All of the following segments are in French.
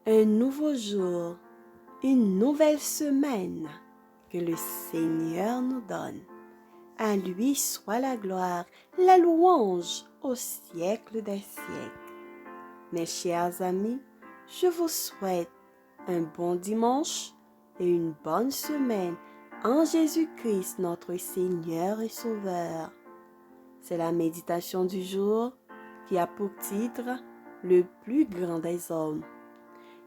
Un nouveau jour, une nouvelle semaine que le Seigneur nous donne. À lui soit la gloire, la louange au siècle des siècles. Mes chers amis, je vous souhaite un bon dimanche et une bonne semaine en Jésus-Christ notre Seigneur et Sauveur. C'est la méditation du jour qui a pour titre « Le plus grand des hommes ».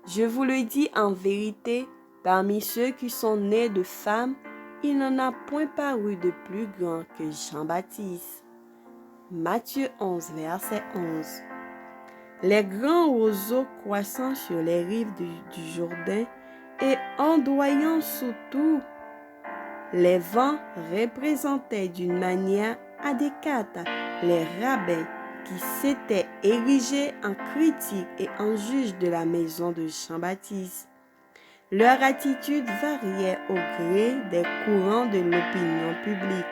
Je vous le dis en vérité, parmi ceux qui sont nés de femmes, il n'en a point paru de plus grand que Jean-Baptiste. Matthieu 11, verset 11. Les grands roseaux croissant sur les rives du Jourdain et ondoyant sous tout, les vents représentaient d'une manière adéquate les rabbins qui s'étaient érigés en critiques et en juges de la maison de Jean-Baptiste. Leur attitude variait au gré des courants de l'opinion publique.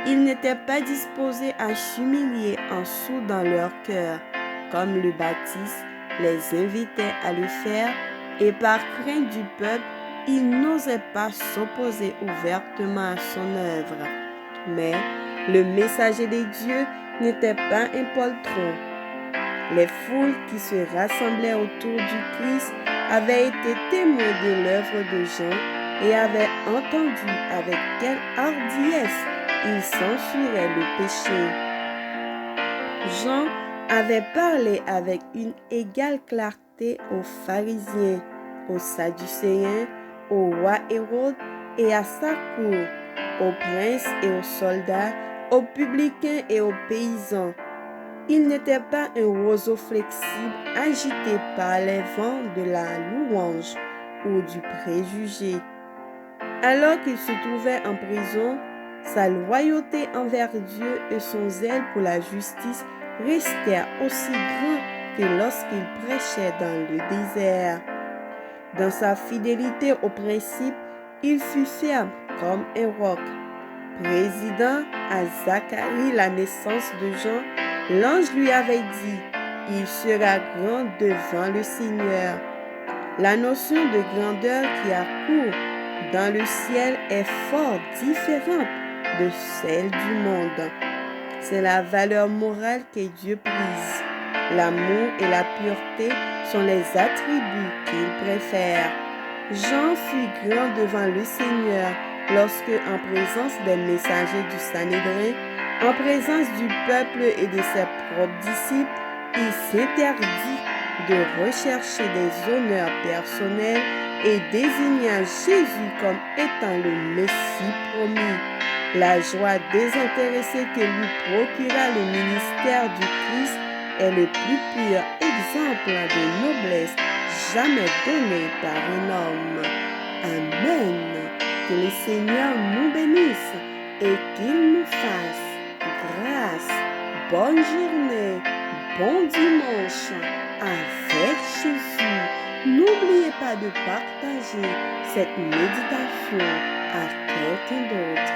Ils n'étaient pas disposés à s'humilier en dessous dans leur cœur, comme le Baptiste les invitait à le faire, et par crainte du peuple, ils n'osaient pas s'opposer ouvertement à son œuvre. Mais le messager de Dieu n'était pas un poltron. Les foules qui se rassemblaient autour du Christ avaient été témoins de l'œuvre de Jean et avaient entendu avec quelle hardiesse il censurait le péché. Jean avait parlé avec une égale clarté aux pharisiens, aux sadducéens, au roi Hérode et à sa cour, aux princes et aux soldats, aux publicains et aux paysans. Il n'était pas un roseau flexible agité par les vents de la louange ou du préjugé. Alors qu'il se trouvait en prison, sa loyauté envers Dieu et son zèle pour la justice restèrent aussi grands que lorsqu'il prêchait dans le désert. Dans sa fidélité aux principes, il fut ferme comme un roc. Président à Zacharie la naissance de Jean, l'ange lui avait dit « Il sera grand devant le Seigneur ». La notion de grandeur qui accourt dans le ciel est fort différente de celle du monde. C'est la valeur morale que Dieu prise. L'amour et la pureté sont les attributs qu'il préfère. Jean fut grand devant le Seigneur lorsque, en présence des messagers du Sanhédrin, en présence du peuple et de ses propres disciples, il s'interdit de rechercher des honneurs personnels et désigna Jésus comme étant le Messie promis. La joie désintéressée que lui procura le ministère du Christ est le plus pur exemple de noblesse jamais donné par un homme. Amen. Que le Seigneur nous bénisse et qu'il nous fasse grâce. Bonne journée, bon dimanche avec Jésus. N'oubliez pas de partager cette méditation à quelqu'un d'autre.